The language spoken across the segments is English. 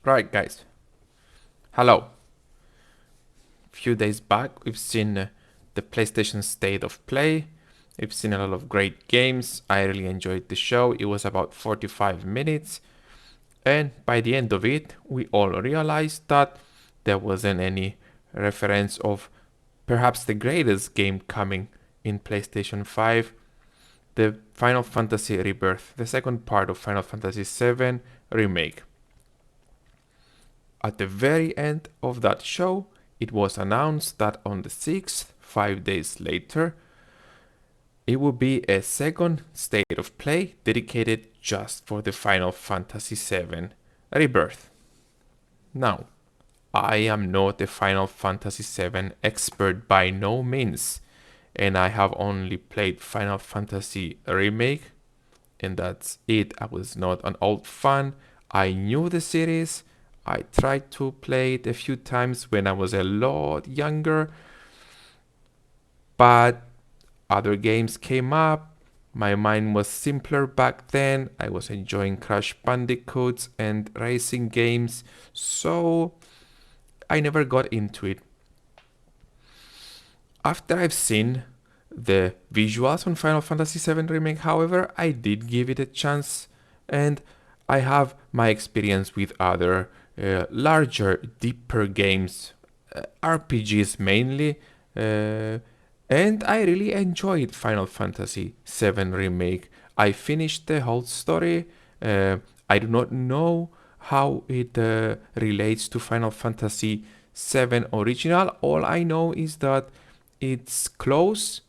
Right, guys. Hello. Few days back, we've seen the PlayStation State of Play. We've seen a lot of great games. I really enjoyed the show. It was about 45 minutes. And by the end of it, we all realized that there wasn't any reference of perhaps the greatest game coming in PlayStation 5, the Final Fantasy Rebirth, the second part of Final Fantasy 7 Remake. At the very end of that show, it was announced that on the 6th, 5 days later, it would be a second state of play dedicated just for the Final Fantasy 7 Rebirth. Now, I am not a Final Fantasy 7 expert by no means, and I have only played Final Fantasy Remake, and that's it. I was not an old fan. I knew the series. I tried to play it a few times when I was a lot younger, but other games came up. My mind was simpler back then. I was enjoying Crash Bandicoots and racing games, so I never got into it. After I've seen the visuals on Final Fantasy VII Remake, however, I did give it a chance, and I have my experience with other larger, deeper games, RPGs mainly, and I really enjoyed Final Fantasy VII Remake. I finished the whole story. I do not know how it relates to Final Fantasy VII Original. All I know is that it's close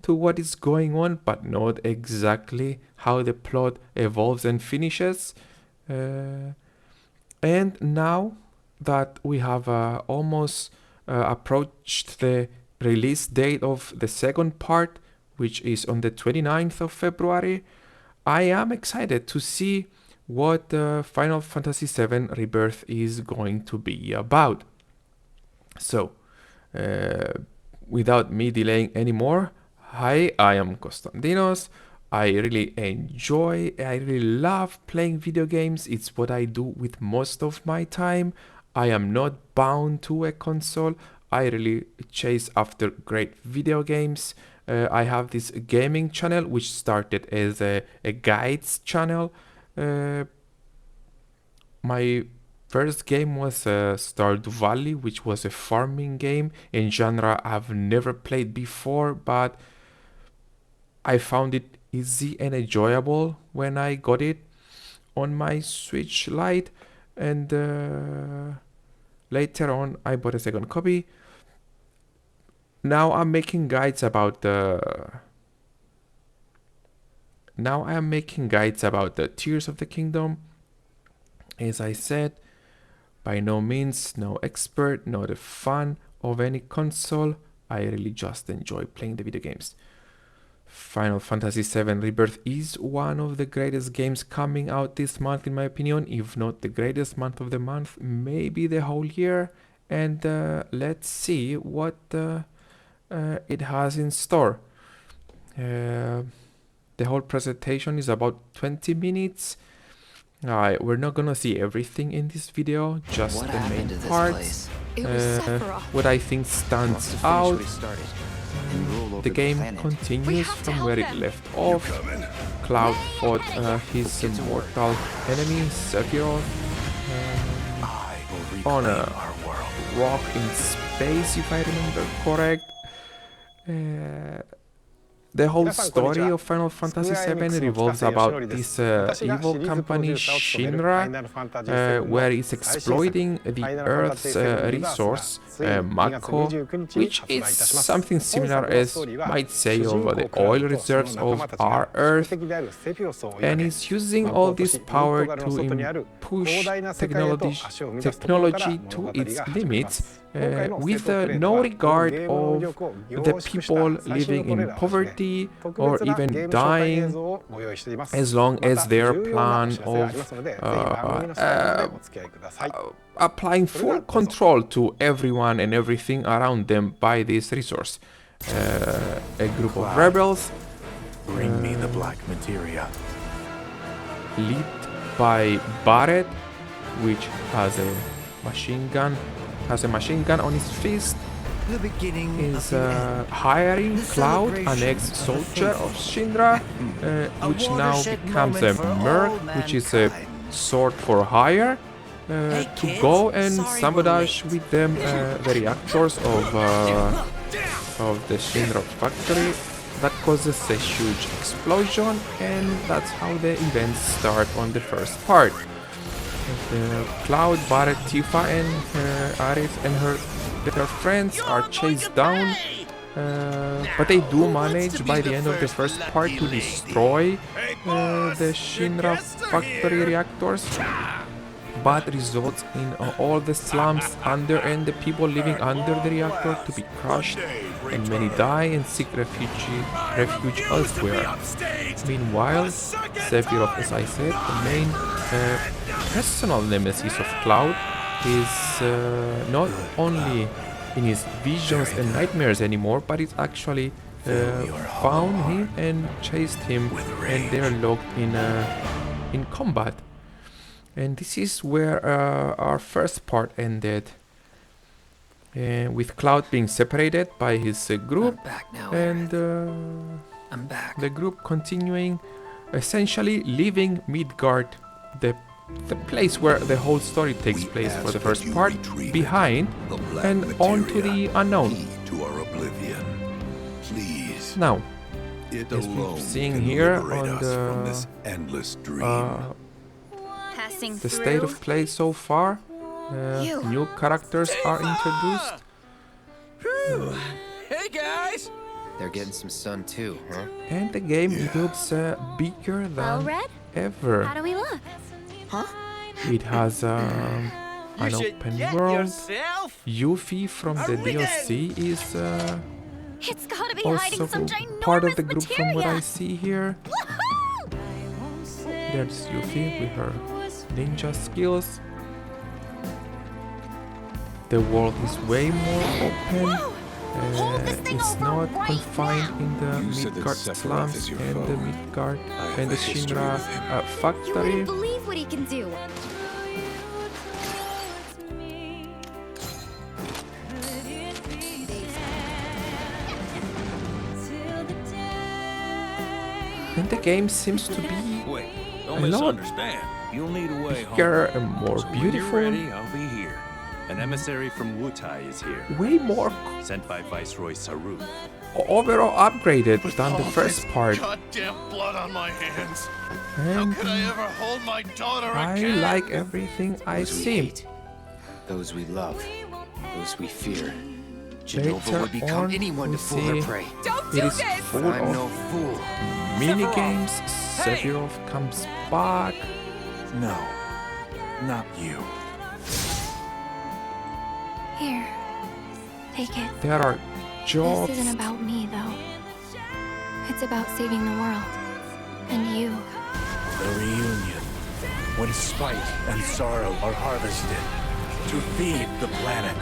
to what is going on, but not exactly how the plot evolves and finishes. And now that we have almost approached the release date of the second part, which is on the 29th of February, I am excited to see what Final Fantasy VII Rebirth is going to be about. So, without me delaying anymore, hi, I am Konstantinos. I really love playing video games. It's what I do with most of my time. I am not bound to a console. I really chase after great video games. I have this gaming channel which started as a guides channel. My first game was Stardew Valley, which was a farming game in genre I've never played before, but I found it easy and enjoyable when I got it on my Switch Lite, and later on I bought a second copy. Now I'm making guides about the Tears of the Kingdom. As I said, by no means no expert, not a fan of any console. I really just enjoy playing the video games. Final Fantasy VII Rebirth is one of the greatest games coming out this month, in my opinion, if not the greatest month of the month, maybe the whole year. And let's see what it has in store. The whole presentation is about 20 minutes. We're not gonna see everything in this video, just the main parts. What I think stands out. The game continues from where it left off. Cloud fought his mortal enemy, Sephiroth, on a rock in space, if I remember correct. The whole story of Final Fantasy VII revolves about this evil company Shinra, where it's exploiting the Earth's resource, Mako, which is something similar as might say over the oil reserves of our Earth, and it's using all this power to push technology to its limits, with no regard of the people living in poverty or even dying, as long as their plan of applying full control to everyone and everything around them by this resource. A group of rebels, bring me the black materia, led by Barret, which has a machine gun on his fist, is hiring Cloud, an ex-soldier of Shinra, which now becomes a merc, which is a sword for hire, to go and sabotage with them the reactors of the Shinra factory. That causes a huge explosion, and that's how the events start on the first part. Cloud, Barret, Tifa, and Aerith and their friends are chased down, but they do manage by the end of the first part to destroy the Shinra factory reactors, but results in all the slums under and the people living under the reactor to be crushed, and many die and seek refuge elsewhere. Meanwhile, Sephiroth, as I said, the main personal nemesis of Cloud, is not only in his visions and nightmares anymore, but it's actually found him and chased him, and they're locked in combat. And this is where our first part ended, with Cloud being separated by his group, and the group continuing, essentially leaving Midgard, the place where the whole story takes place for the first part, behind, and on to the unknown. Now, as we've seen here on the state of play so far, new characters are introduced. Hey guys! They're getting some sun too, huh? And the game looks bigger than ever. How do we look? Huh? It has an open world. Yuffie from the DLC is It's gotta be also hiding some ginormous part of the group materia. from what I see here. Woohoo! There's Yuffie with her ninja skills. The world is way more open. It's not confined in the Midgard slums and the Midgard and the Shinra You factory. wouldn't believe what he can do. And the game seems to be Wait, a don't lot misunderstand. You'll need a way home. bigger and more So when beautiful. you're ready, I'll be here. An emissary from Wutai is here, Way more sent by Viceroy Saru. overall upgraded than the first part. Goddamn blood on my hands. How And could I ever hold my daughter I again? like everything I Those we see. hate, those we love, those we fear. Later Jenova would become on, anyone we to fool her see prey. it is full But I'm of no fool. mini games. Sephiroth comes back. No, not you. Here, take it. There are This jobs. isn't about me, though. It's about saving the world. And you. The reunion. When spite and sorrow are harvested to feed the planet.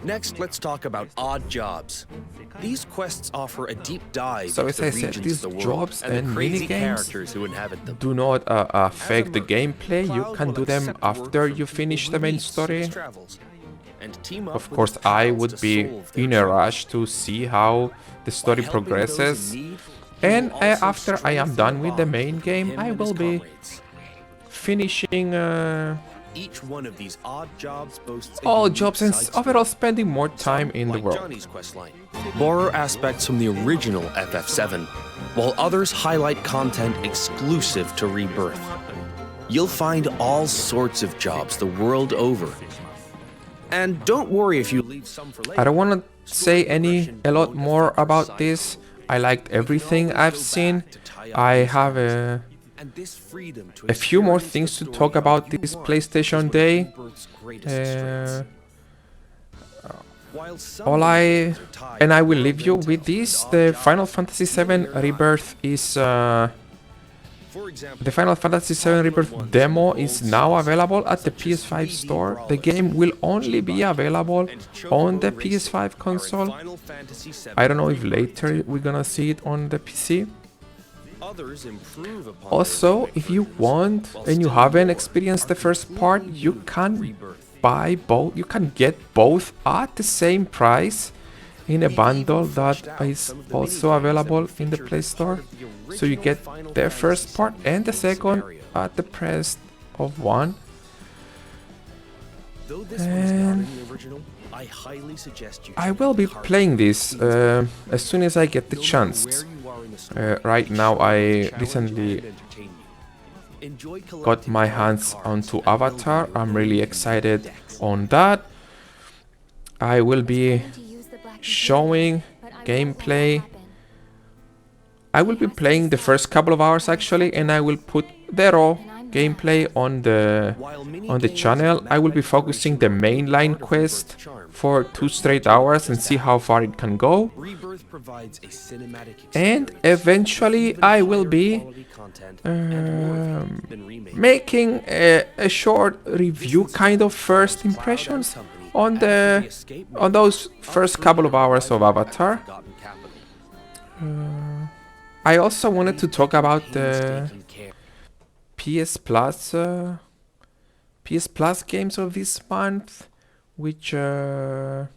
Next, let's talk about odd jobs. These quests offer a deep dive So into as the I said, regions these of the world jobs and the and crazy minigames characters who inhabit them. do not affect the gameplay. You Cloud can will do them accept work after from you people finish who the main lead Cephas story. travels, and team up Of with course, the I clouds would to be solve their in a troubles. rush to see how the story By helping those in progresses. need, And he will also after I am strengthen done the with the bond main between game, him I and will his be comrades. finishing Each one of these odd jobs boasts a all unique jobs and side story. overall spending more time Some, in the like world. Johnny's questline, borrow aspects from the original FF7, while others highlight content exclusive to Rebirth. You'll find all sorts of jobs the world over. And don't worry if you leave some for later. I don't want to say a lot more about this. I liked everything I've seen. I have a few more things to talk about this PlayStation Day. And I will leave you with this. The Final Fantasy VII Rebirth is The Final Fantasy VII Rebirth demo is now available at the PS5 store. The game will only be available on the PS5 console. I don't know if later we're gonna see it on the PC. Also, if you want and you haven't experienced the first part, you can buy both. You can get both at the same price in a bundle that is also available in the Play Store. So you get the first part and the second at the price of one. And I will be playing this as soon as I get the chance. Right now I recently got my hands onto Avatar. I'm really excited on that. I will be showing gameplay. I will be playing the first couple of hours actually, and I will put the raw gameplay on the channel. I will be focusing the mainline quest for 2 straight hours and see how far it can go. And eventually I will be making a short review, kind of first impressions on those first couple of hours of Avatar. I also wanted to talk about the PS Plus games of this month, which I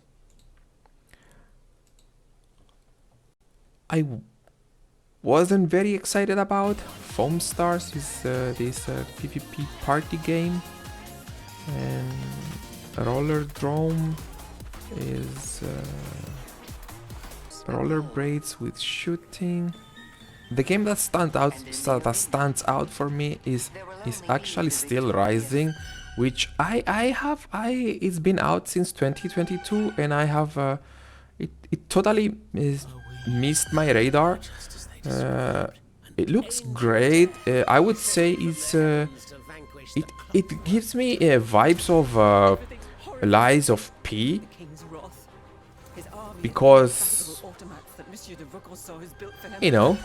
wasn't very excited about. Foam Stars is this PvP party game, and Roller Drome is roller braids with shooting. The game that stands out for me is actually Still Rising, which it's been out since 2022, and I have it totally missed my radar. It looks great. I would say it gives me vibes of Lies of P, because, you know,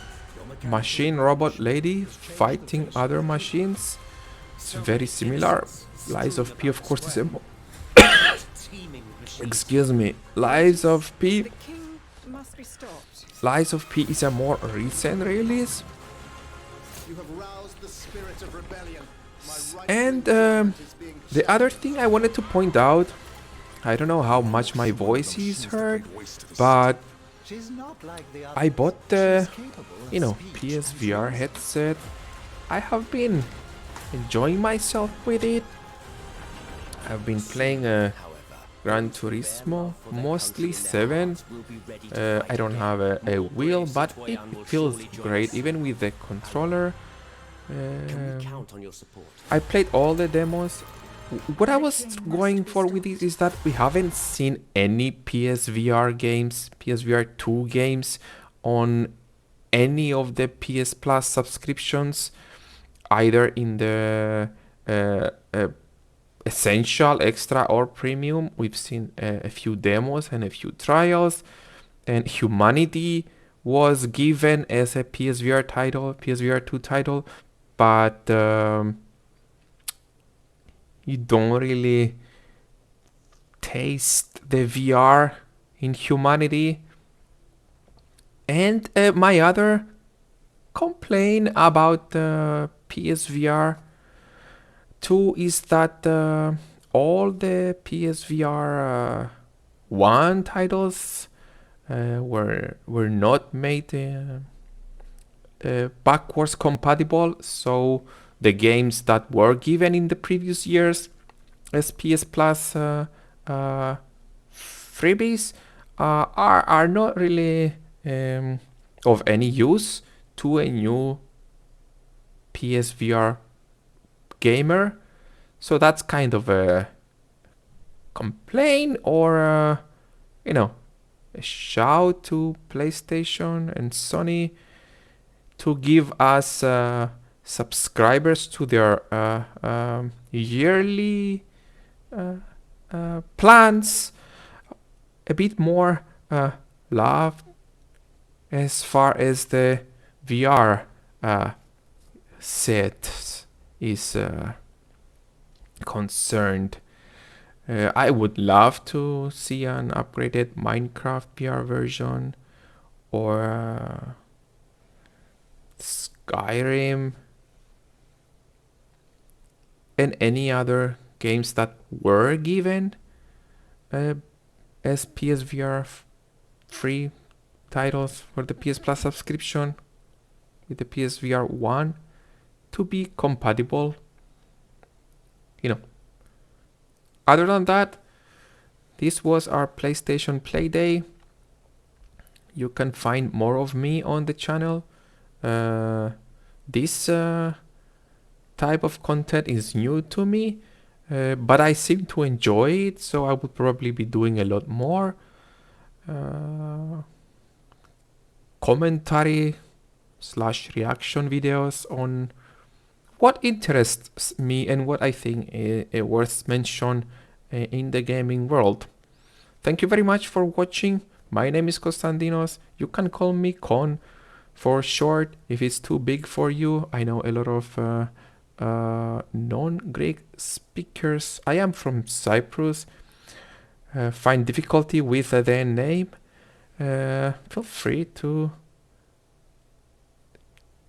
machine robot lady fighting other machines. It's very similar. Lies of P, of course, is a excuse me. Lies of P is a more recent release. And the other thing I wanted to point out, I don't know how much my voice is heard, but I bought the, PSVR headset. I have been enjoying myself with it. I've been playing Gran Turismo, mostly 7. I don't have a wheel, but it feels great, even with the controller. I played all the demos. What I was going for with this is that we haven't seen any PSVR games, PSVR2 games on any of the PS Plus subscriptions, either in the Essential, Extra or Premium. We've seen a few demos and a few trials, and Humanity was given as a PSVR title, PSVR2 title, but you don't really taste the VR in Humanity. And my other complaint about PSVR 2 is that all the PSVR 1 titles were not made backwards compatible. So the games that were given in the previous years as PS Plus freebies are not really of any use to a new PSVR gamer. So that's kind of a complaint, or a shout to PlayStation and Sony to give us subscribers to their yearly plans a bit more love as far as the VR set is concerned, I would love to see an upgraded Minecraft VR version, or Skyrim, and any other games that were given as PSVR free titles for the PS Plus subscription with the PSVR 1 to be compatible. Other than that, this was our PlayStation Play Day. You can find more of me on the channel. This type of content is new to me, but I seem to enjoy it, so I would probably be doing a lot more commentary / reaction videos on what interests me and what I think is worth mention in the gaming world. Thank you very much for watching. My name is Konstantinos. You can call me Kon for short if it's too big for you. I know a lot of non-Greek speakers. I am from Cyprus. Find difficulty with their name. Feel free to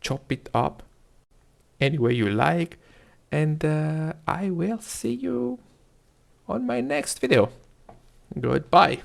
chop it up any way you like, and I will see you on my next video. Goodbye.